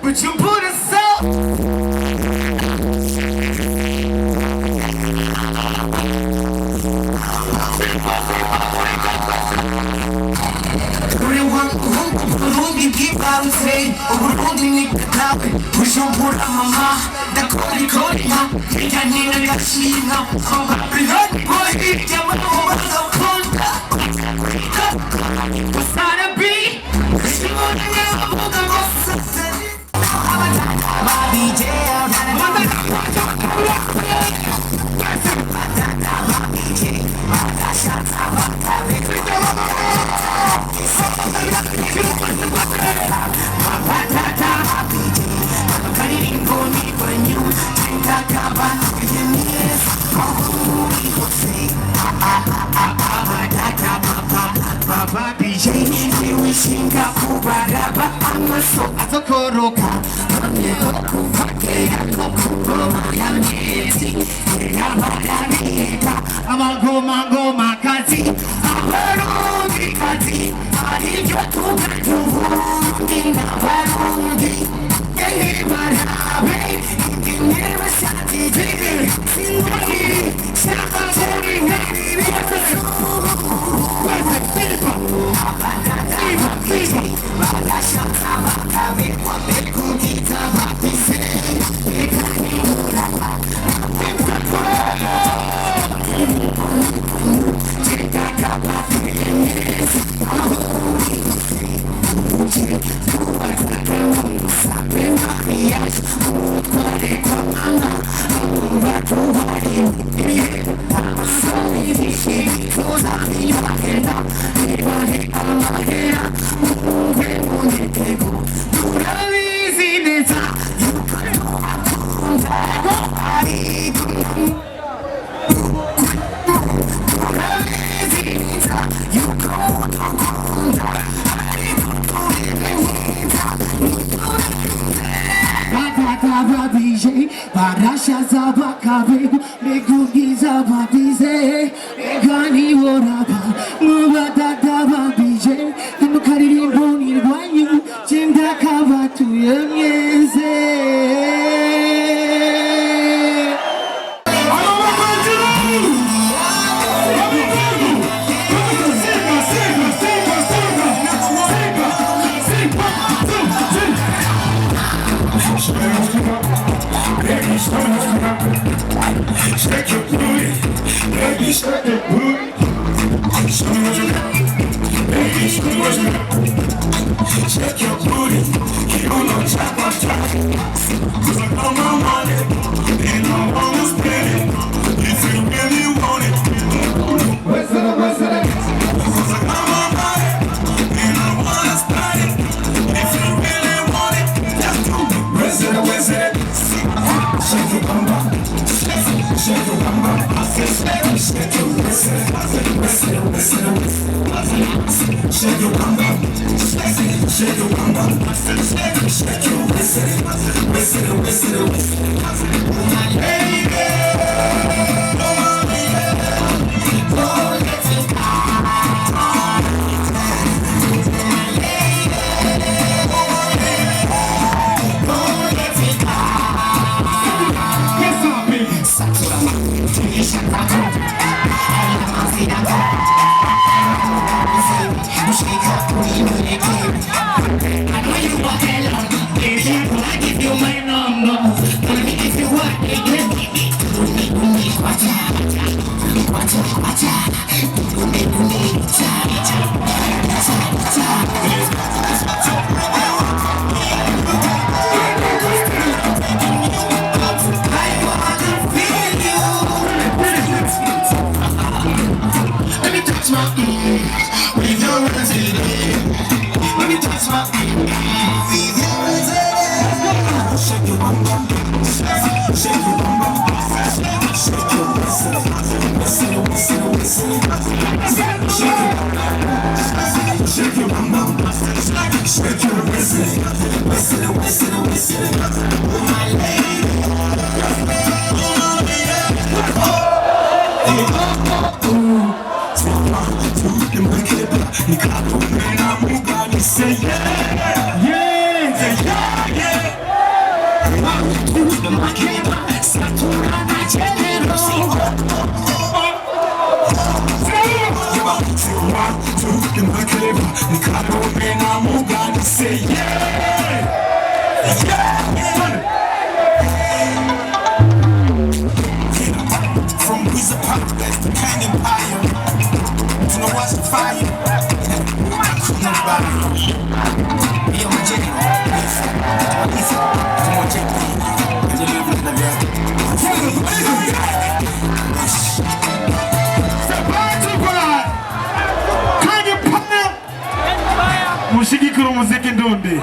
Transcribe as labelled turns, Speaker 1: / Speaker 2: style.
Speaker 1: But you put us up. Burundi kibanze Uburundi ni kawe Bujumbura mama Dakori kori na Ija nina gashina Bihari boy Yamaho wazakonda Kusana bi Shimona nyamuga Masa Babi jail Baba DJ, we sing a kubaraba, I'm a so at a koroka. Amago mago makazi, Abarundi kazi, Adija tuga Ina Barundi, Yehi Marabe, Never Sati Jiri, Sinwani, Shaka Tori Nari, Where's the people? Bagasha Tabakabe, Bekutita Bakise, Barasha Zabakabe, Megugi Zababize, Egani Waraba, Mubata Dababije, Mukari Boni Wanyu, Jimda Kavatu Yeze. Shake your booty, baby, shake your booty. Show me what you got, baby, show me what you got. Shake your booty, keep on top of top. 'Cause I got my money, and I wanna spend it. If you really want it, what's it? 'Cause I got my money, and I wanna spend it. If you really want it, just do it. What's it? Shake your bum bum. Shake your bum bum, I said shake your whistle, shake your bum bum, shake your bum bum, I said shake your whistle, baby. Watch out. Shake your bum bum, shake your bum bum, shake your whistle, whistle, whistle, whistle. Shake your bum bum, shake your whistle, whistle, whistle, whistle. Oh my lady, from Wizard Park, that's the kind of empire. You know what's the fire? Nobody. Yo, my Jenny. Come on, check me.
Speaker 2: Mushigikira umuziki ndundi.